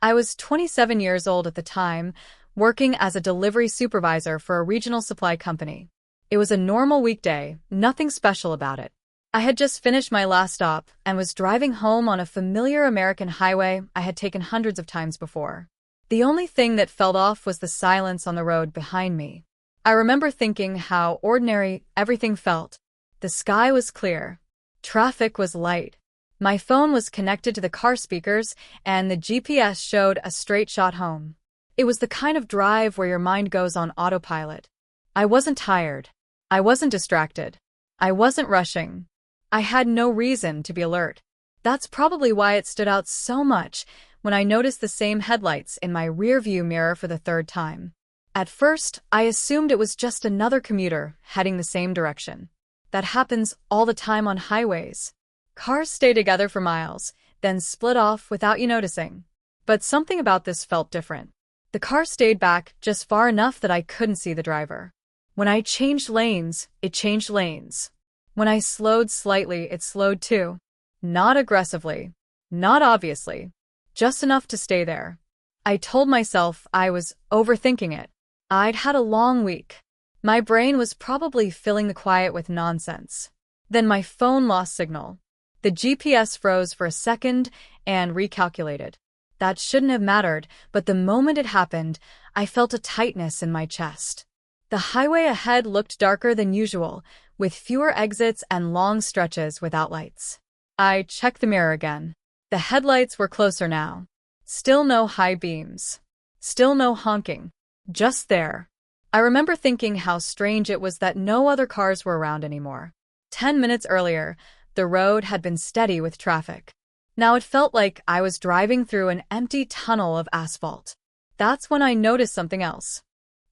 I was 27 years old at the time, working as a delivery supervisor for a regional supply company. It was a normal weekday, nothing special about it. I had just finished my last stop and was driving home on a familiar American highway I had taken hundreds of times before. The only thing that felt off was the silence on the road behind me. I remember thinking how ordinary everything felt. The sky was clear. Traffic was light. My phone was connected to the car speakers, and the GPS showed a straight shot home. It was the kind of drive where your mind goes on autopilot. I wasn't tired. I wasn't distracted. I wasn't rushing. I had no reason to be alert. That's probably why it stood out so much when I noticed the same headlights in my rearview mirror for the third time. At first, I assumed it was just another commuter heading the same direction. That happens all the time on highways. Cars stay together for miles, then split off without you noticing. But something about this felt different. The car stayed back just far enough that I couldn't see the driver. When I changed lanes, it changed lanes. When I slowed slightly, it slowed too. Not aggressively. Not obviously. Just enough to stay there. I told myself I was overthinking it. I'd had a long week. My brain was probably filling the quiet with nonsense. Then my phone lost signal. The GPS froze for a second and recalculated. That shouldn't have mattered, but the moment it happened, I felt a tightness in my chest. The highway ahead looked darker than usual, with fewer exits and long stretches without lights. I checked the mirror again. The headlights were closer now. Still no high beams. Still no honking. Just there. I remember thinking how strange it was that no other cars were around anymore. 10 minutes earlier, the road had been steady with traffic. Now it felt like I was driving through an empty tunnel of asphalt. That's when I noticed something else.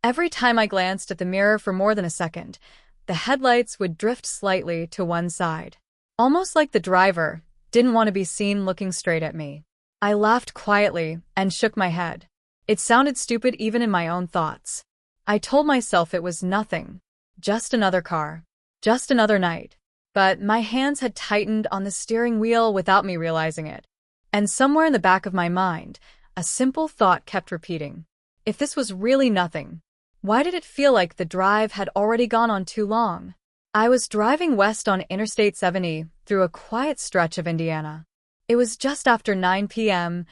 Every time I glanced at the mirror for more than a second, the headlights would drift slightly to one side. Almost like the driver didn't want to be seen looking straight at me. I laughed quietly and shook my head. It sounded stupid even in my own thoughts. I told myself it was nothing. Just another car. Just another night. But my hands had tightened on the steering wheel without me realizing it. And somewhere in the back of my mind, a simple thought kept repeating. If this was really nothing, why did it feel like the drive had already gone on too long? I was driving west on Interstate 70 through a quiet stretch of Indiana. It was just after 9 p.m.,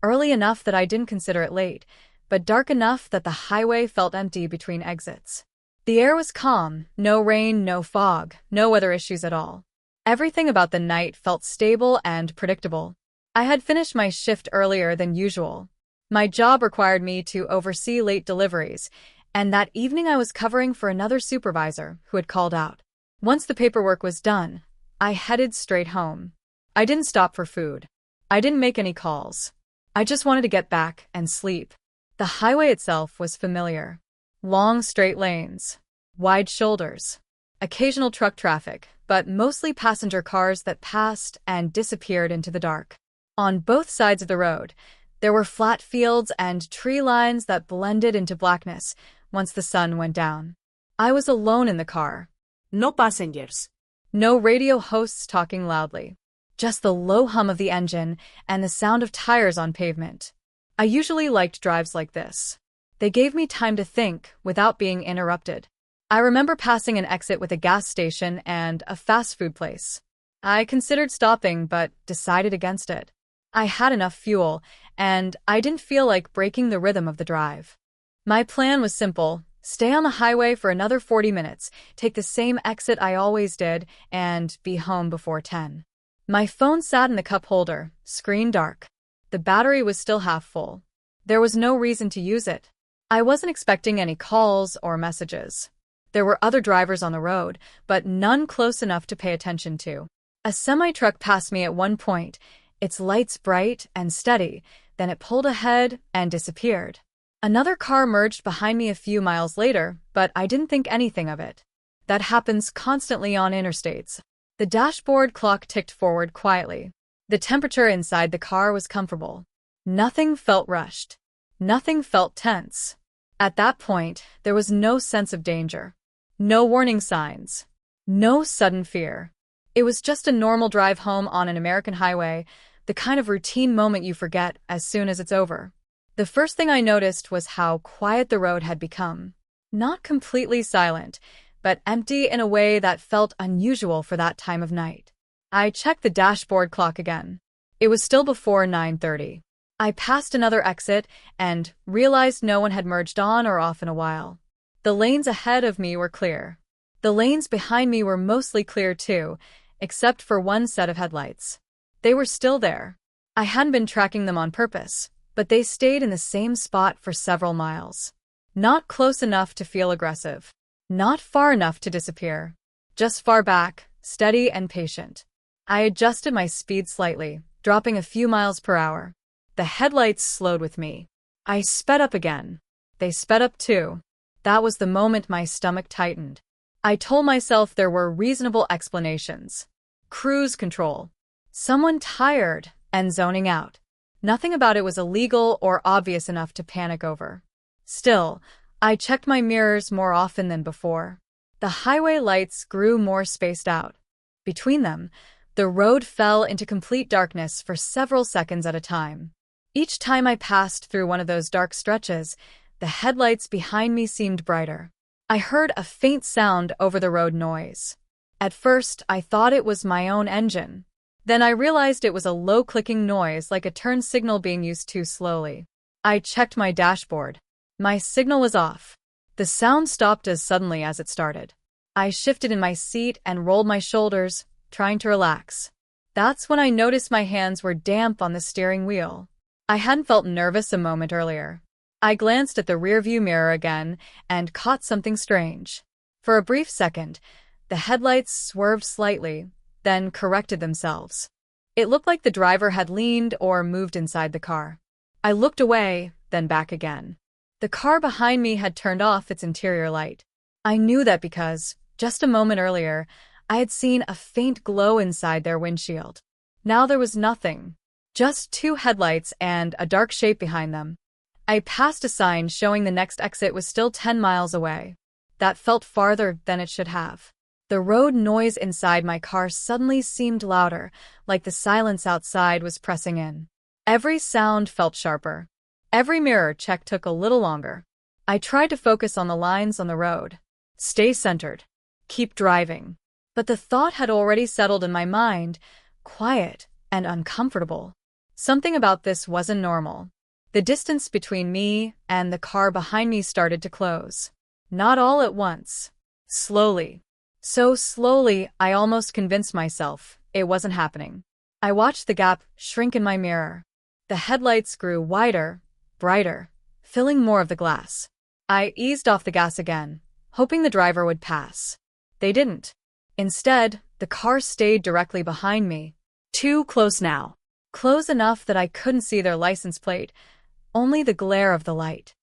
early enough that I didn't consider it late, but dark enough that the highway felt empty between exits. The air was calm, no rain, no fog, no weather issues at all. Everything about the night felt stable and predictable. I had finished my shift earlier than usual. My job required me to oversee late deliveries, and that evening I was covering for another supervisor who had called out. Once the paperwork was done, I headed straight home. I didn't stop for food. I didn't make any calls. I just wanted to get back and sleep. The highway itself was familiar. Long straight lanes, wide shoulders, occasional truck traffic, but mostly passenger cars that passed and disappeared into the dark. On both sides of the road, there were flat fields and tree lines that blended into blackness once the sun went down. I was alone in the car. No passengers. No radio hosts talking loudly. Just the low hum of the engine and the sound of tires on pavement. I usually liked drives like this. They gave me time to think without being interrupted. I remember passing an exit with a gas station and a fast food place. I considered stopping but decided against it. I had enough fuel, and I didn't feel like breaking the rhythm of the drive. My plan was simple: stay on the highway for another 40 minutes, take the same exit I always did, and be home before 10. My phone sat in the cup holder, screen dark. The battery was still half full. There was no reason to use it. I wasn't expecting any calls or messages. There were other drivers on the road, but none close enough to pay attention to. A semi-truck passed me at one point, its lights bright and steady, then it pulled ahead and disappeared. Another car merged behind me a few miles later, but I didn't think anything of it. That happens constantly on interstates. The dashboard clock ticked forward quietly. The temperature inside the car was comfortable. Nothing felt rushed. Nothing felt tense. At that point, there was no sense of danger. No warning signs. No sudden fear. It was just a normal drive home on an American highway, The kind of routine moment you forget as soon as it's over. The first thing I noticed was how quiet the road had become. Not completely silent, but empty in a way that felt unusual for that time of night. I checked the dashboard clock again. It was still before 9:30. I passed another exit and realized no one had merged on or off in a while. The lanes ahead of me were clear. The lanes behind me were mostly clear too, except for one set of headlights. They were still there. I hadn't been tracking them on purpose, but they stayed in the same spot for several miles. Not close enough to feel aggressive. Not far enough to disappear. Just far back, steady and patient. I adjusted my speed slightly, dropping a few miles per hour. The headlights slowed with me. I sped up again. They sped up too. That was the moment my stomach tightened. I told myself there were reasonable explanations. Cruise control. Someone tired and zoning out. Nothing about it was illegal or obvious enough to panic over. Still, I checked my mirrors more often than before. The highway lights grew more spaced out. Between them, the road fell into complete darkness for several seconds at a time. Each time I passed through one of those dark stretches, the headlights behind me seemed brighter. I heard a faint sound over the road noise. At first, I thought it was my own engine. Then I realized it was a low clicking noise like a turn signal being used too slowly. I checked my dashboard. My signal was off. The sound stopped as suddenly as it started. I shifted in my seat and rolled my shoulders, trying to relax. That's when I noticed my hands were damp on the steering wheel. I hadn't felt nervous a moment earlier. I glanced at the rearview mirror again and caught something strange. For a brief second, the headlights swerved slightly, then corrected themselves. It looked like the driver had leaned or moved inside the car. I looked away, then back again. The car behind me had turned off its interior light. I knew that because, just a moment earlier, I had seen a faint glow inside their windshield. Now there was nothing. Just two headlights and a dark shape behind them. I passed a sign showing the next exit was still 10 miles away. That felt farther than it should have. The road noise inside my car suddenly seemed louder, like the silence outside was pressing in. Every sound felt sharper. Every mirror check took a little longer. I tried to focus on the lines on the road. Stay centered. Keep driving. But the thought had already settled in my mind, quiet and uncomfortable. Something about this wasn't normal. The distance between me and the car behind me started to close. Not all at once. Slowly. So slowly, I almost convinced myself it wasn't happening. I watched the gap shrink in my mirror. The headlights grew wider, brighter, filling more of the glass. I eased off the gas again, hoping the driver would pass. They didn't. Instead, the car stayed directly behind me. Too close now. Close enough that I couldn't see their license plate, only the glare of the light.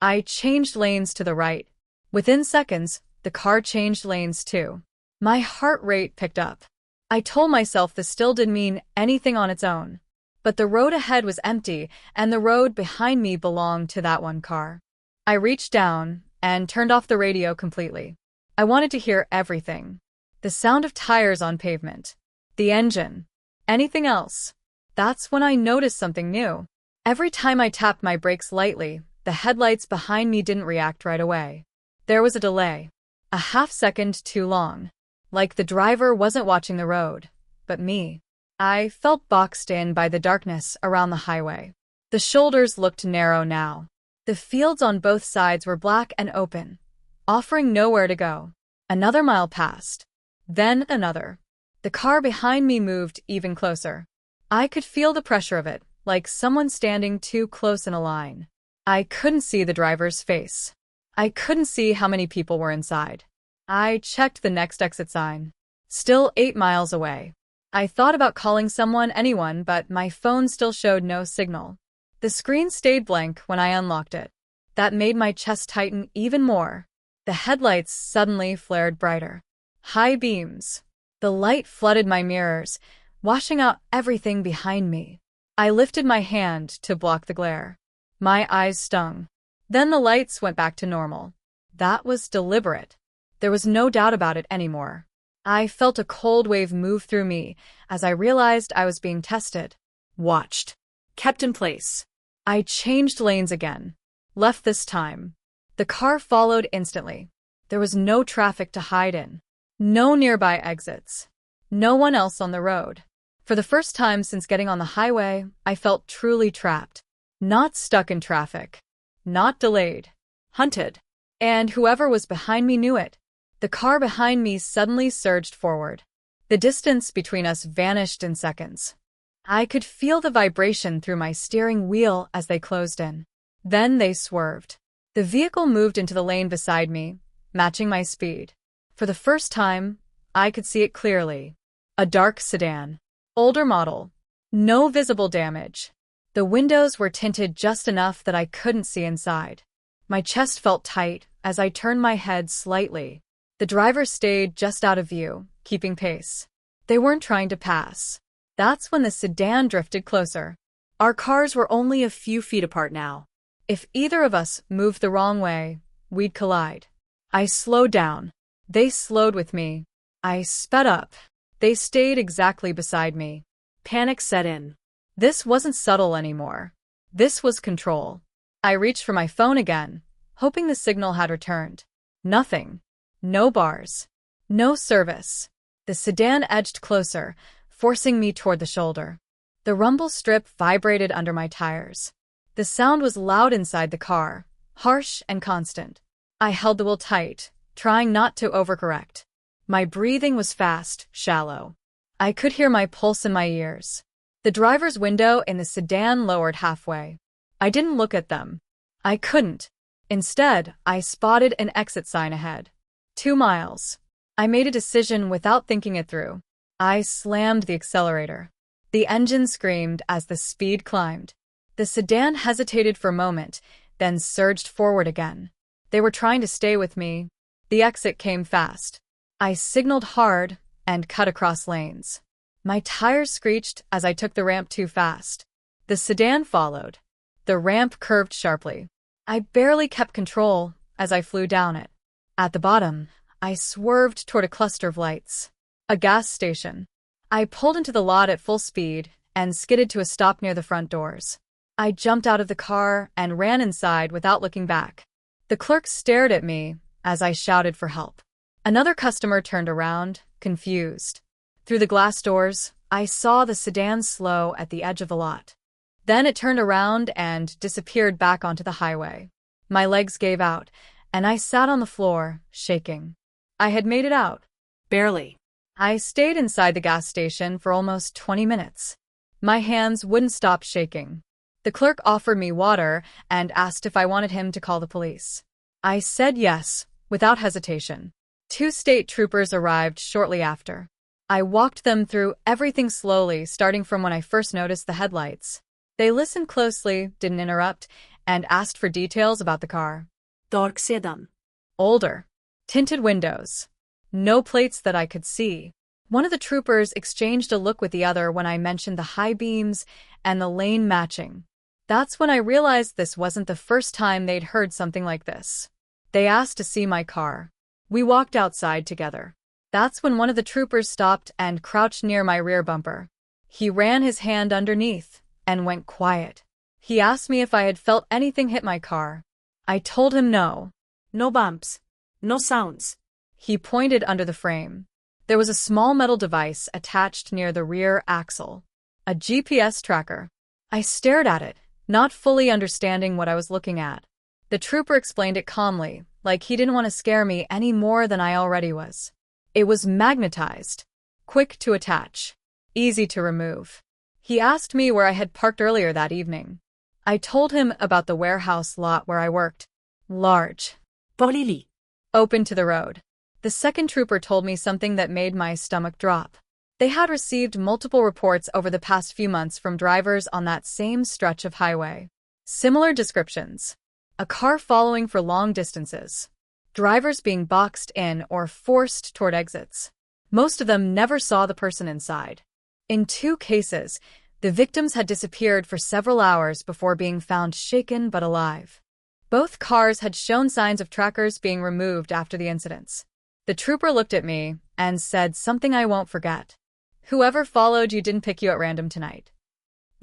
I changed lanes to the right. Within seconds, the car changed lanes too. My heart rate picked up. I told myself this still didn't mean anything on its own. But the road ahead was empty, and the road behind me belonged to that one car. I reached down and turned off the radio completely. I wanted to hear everything. The sound of tires on pavement. The engine. Anything else. That's when I noticed something new. Every time I tapped my brakes lightly, the headlights behind me didn't react right away. There was a delay. A half second too long. Like the driver wasn't watching the road, but me. I felt boxed in by the darkness around the highway. The shoulders looked narrow now. The fields on both sides were black and open, offering nowhere to go. Another mile passed. Then another. The car behind me moved even closer. I could feel the pressure of it, like someone standing too close in a line. I couldn't see the driver's face. I couldn't see how many people were inside. I checked the next exit sign. Still 8 miles away. I thought about calling anyone, but my phone still showed no signal. The screen stayed blank when I unlocked it. That made my chest tighten even more. The headlights suddenly flared brighter. High beams. The light flooded my mirrors, washing out everything behind me. I lifted my hand to block the glare. My eyes stung. Then the lights went back to normal. That was deliberate. There was no doubt about it anymore. I felt a cold wave move through me as I realized I was being tested. watched, kept in place. I changed lanes again, left this time. The car followed instantly. There was no traffic to hide in, no nearby exits, no one else on the road. For the first time since getting on the highway, I felt truly trapped. Not stuck in traffic. Not delayed. Hunted. And whoever was behind me knew it. The car behind me suddenly surged forward. The distance between us vanished in seconds. I could feel the vibration through my steering wheel as they closed in. Then they swerved. The vehicle moved into the lane beside me, matching my speed. For the first time, I could see it clearly. A dark sedan. Older model. No visible damage. The windows were tinted just enough that I couldn't see inside. My chest felt tight as I turned my head slightly. The driver stayed just out of view, keeping pace. They weren't trying to pass. That's when the sedan drifted closer. Our cars were only a few feet apart now. If either of us moved the wrong way, we'd collide. I slowed down. They slowed with me. I sped up. They stayed exactly beside me. Panic set in. This wasn't subtle anymore. This was control. I reached for my phone again, hoping the signal had returned. Nothing. No bars. No service. The sedan edged closer, forcing me toward the shoulder. The rumble strip vibrated under my tires. The sound was loud inside the car, harsh and constant. I held the wheel tight, trying not to overcorrect. My breathing was fast, shallow. I could hear my pulse in my ears. The driver's window in the sedan lowered halfway. I didn't look at them. I couldn't. Instead, I spotted an exit sign ahead. 2 miles. I made a decision without thinking it through. I slammed the accelerator. The engine screamed as the speed climbed. The sedan hesitated for a moment, then surged forward again. They were trying to stay with me. The exit came fast. I signaled hard and cut across lanes. My tires screeched as I took the ramp too fast. The sedan followed. The ramp curved sharply. I barely kept control as I flew down it. At the bottom, I swerved toward a cluster of lights. A gas station. I pulled into the lot at full speed and skidded to a stop near the front doors. I jumped out of the car and ran inside without looking back. The clerk stared at me as I shouted for help. Another customer turned around, confused. Through the glass doors, I saw the sedan slow at the edge of the lot. Then it turned around and disappeared back onto the highway. My legs gave out, and I sat on the floor, shaking. I had made it out. Barely. I stayed inside the gas station for almost 20 minutes. My hands wouldn't stop shaking. The clerk offered me water and asked if I wanted him to call the police. I said yes, without hesitation. 2 state troopers arrived shortly after. I walked them through everything slowly, starting from when I first noticed the headlights. They listened closely, didn't interrupt, and asked for details about the car. Dark sedan. Older. Tinted windows. No plates that I could see. One of the troopers exchanged a look with the other when I mentioned the high beams and the lane matching. That's when I realized this wasn't the first time they'd heard something like this. They asked to see my car. We walked outside together. That's when one of the troopers stopped and crouched near my rear bumper. He ran his hand underneath and went quiet. He asked me if I had felt anything hit my car. I told him no. No bumps. No sounds. He pointed under the frame. There was a small metal device attached near the rear axle. A GPS tracker. I stared at it, not fully understanding what I was looking at. The trooper explained it calmly, like he didn't want to scare me any more than I already was. It was magnetized. Quick to attach. Easy to remove. He asked me where I had parked earlier that evening. I told him about the warehouse lot where I worked. Large. Polili. Open to the road. The second trooper told me something that made my stomach drop. They had received multiple reports over the past few months from drivers on that same stretch of highway. Similar descriptions. A car following for long distances. Drivers being boxed in or forced toward exits. Most of them never saw the person inside. In 2 cases, the victims had disappeared for several hours before being found shaken but alive. Both cars had shown signs of trackers being removed after the incidents. The trooper looked at me and said something I won't forget. Whoever followed you didn't pick you at random tonight.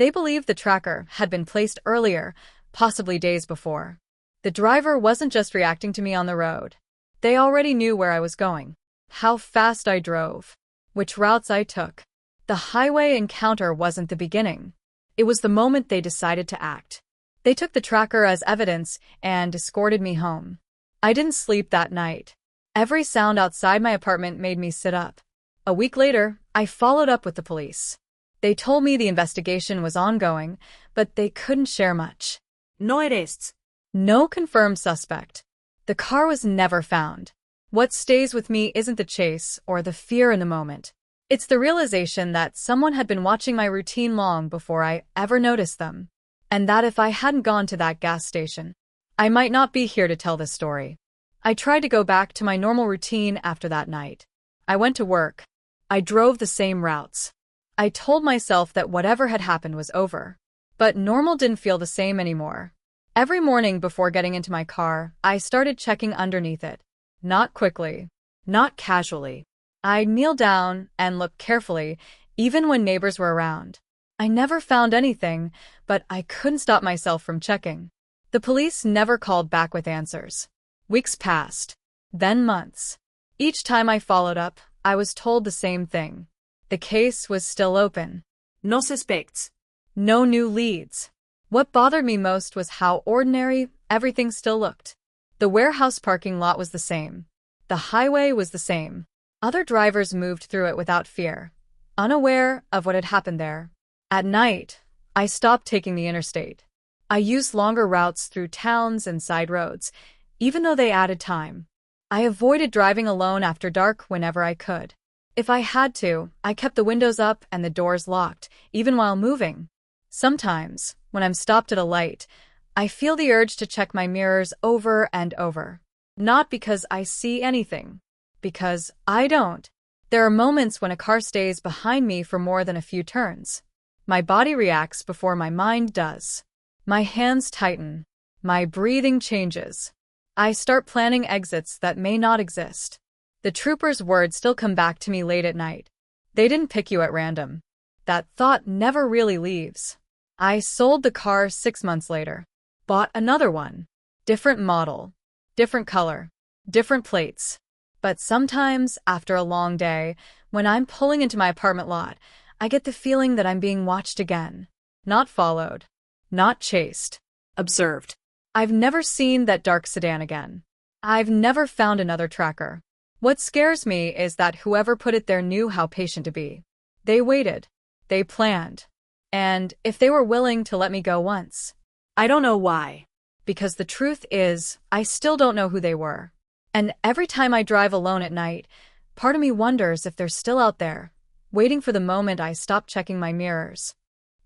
They believed the tracker had been placed earlier, possibly days before. The driver wasn't just reacting to me on the road. They already knew where I was going, how fast I drove, which routes I took. The highway encounter wasn't the beginning. It was the moment they decided to act. They took the tracker as evidence and escorted me home. I didn't sleep that night. Every sound outside my apartment made me sit up. A week later, I followed up with the police. They told me the investigation was ongoing, but they couldn't share much. No arrests. No confirmed suspect. The car was never found. What stays with me isn't the chase or the fear in the moment. It's the realization that someone had been watching my routine long before I ever noticed them. And that if I hadn't gone to that gas station, I might not be here to tell this story. I tried to go back to my normal routine after that night. I went to work. I drove the same routes. I told myself that whatever had happened was over. But normal didn't feel the same anymore. Every morning before getting into my car, I started checking underneath it. Not quickly, not casually. I'd kneel down and look carefully, even when neighbors were around. I never found anything, but I couldn't stop myself from checking. The police never called back with answers. Weeks passed, then months. Each time I followed up, I was told the same thing. The case was still open. No suspects. No new leads. What bothered me most was how ordinary everything still looked. The warehouse parking lot was the same. The highway was the same. Other drivers moved through it without fear, unaware of what had happened there. At night, I stopped taking the interstate. I used longer routes through towns and side roads, even though they added time. I avoided driving alone after dark whenever I could. If I had to, I kept the windows up and the doors locked, even while moving. Sometimes, when I'm stopped at a light, I feel the urge to check my mirrors over and over. Not because I see anything, because I don't. There are moments when a car stays behind me for more than a few turns. My body reacts before my mind does. My hands tighten. My breathing changes. I start planning exits that may not exist. The trooper's words still come back to me late at night. They didn't pick you at random. That thought never really leaves. I sold the car 6 months later. Bought another one. Different model. Different color. Different plates. But sometimes, after a long day, when I'm pulling into my apartment lot, I get the feeling that I'm being watched again. Not followed. Not chased. Observed. I've never seen that dark sedan again. I've never found another tracker. What scares me is that whoever put it there knew how patient to be. They waited. They planned. And if they were willing to let me go once. I don't know why. Because the truth is, I still don't know who they were. And every time I drive alone at night, part of me wonders if they're still out there, waiting for the moment I stop checking my mirrors.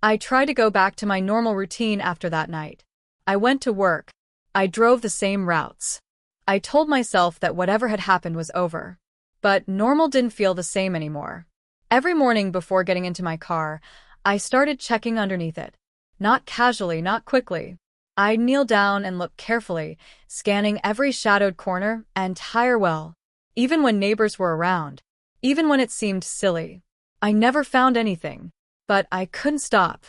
I tried to go back to my normal routine after that night. I went to work. I drove the same routes. I told myself that whatever had happened was over. But normal didn't feel the same anymore. Every morning before getting into my car, I started checking underneath it. Not casually, not quickly. I'd kneel down and look carefully, scanning every shadowed corner and tire well. Even when neighbors were around. Even when it seemed silly. I never found anything. But I couldn't stop.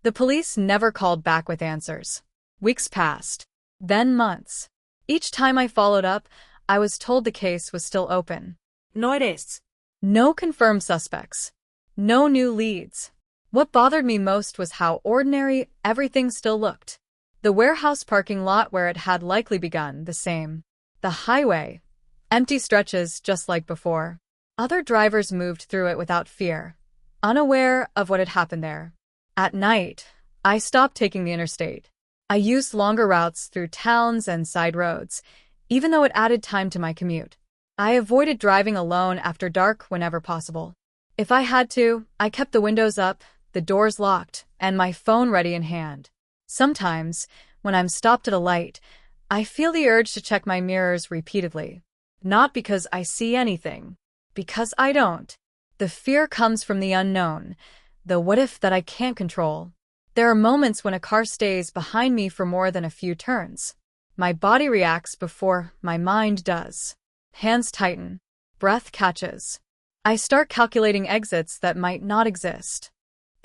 The police never called back with answers. Weeks passed. Then months. Each time I followed up, I was told the case was still open. No arrests. No confirmed suspects. No new leads. What bothered me most was how ordinary everything still looked. The warehouse parking lot where it had likely begun, the same. The highway. Empty stretches just like before. Other drivers moved through it without fear, unaware of what had happened there. At night, I stopped taking the interstate. I used longer routes through towns and side roads, even though it added time to my commute. I avoided driving alone after dark whenever possible. If I had to, I kept the windows up, the doors locked, and my phone ready in hand. Sometimes, when I'm stopped at a light, I feel the urge to check my mirrors repeatedly. Not because I see anything. Because I don't. The fear comes from the unknown, the what if that I can't control. There are moments when a car stays behind me for more than a few turns. My body reacts before my mind does. Hands tighten. Breath catches. I start calculating exits that might not exist.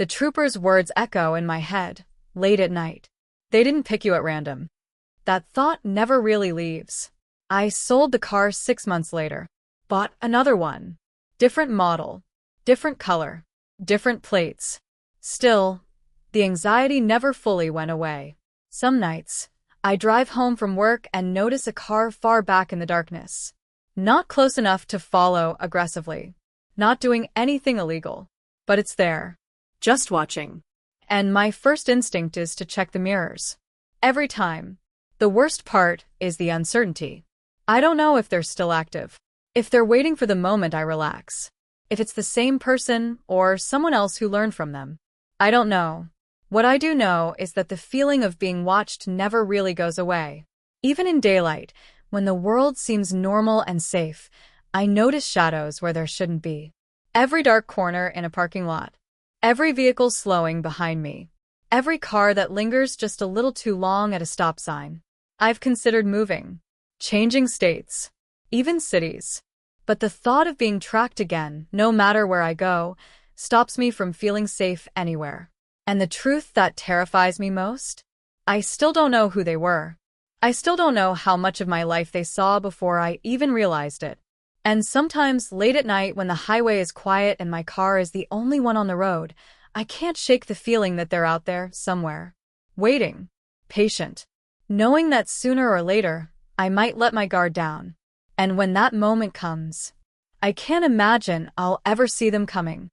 The trooper's words echo in my head, late at night. They didn't pick you at random. That thought never really leaves. I sold the car 6 months later. Bought another one. Different model. Different color. Different plates. Still, the anxiety never fully went away. Some nights, I drive home from work and notice a car far back in the darkness. Not close enough to follow aggressively. Not doing anything illegal. But it's there. Just watching. And my first instinct is to check the mirrors. Every time. The worst part is the uncertainty. I don't know if they're still active. If they're waiting for the moment I relax. If it's the same person or someone else who learned from them. I don't know. What I do know is that the feeling of being watched never really goes away. Even in daylight, when the world seems normal and safe, I notice shadows where there shouldn't be. Every dark corner in a parking lot. Every vehicle slowing behind me. Every car that lingers just a little too long at a stop sign. I've considered moving. Changing states. Even cities. But the thought of being tracked again, no matter where I go, stops me from feeling safe anywhere. And the truth that terrifies me most? I still don't know who they were. I still don't know how much of my life they saw before I even realized it. And sometimes, late at night when the highway is quiet and my car is the only one on the road, I can't shake the feeling that they're out there, somewhere. Waiting. Patient. Knowing that sooner or later, I might let my guard down. And when that moment comes, I can't imagine I'll ever see them coming.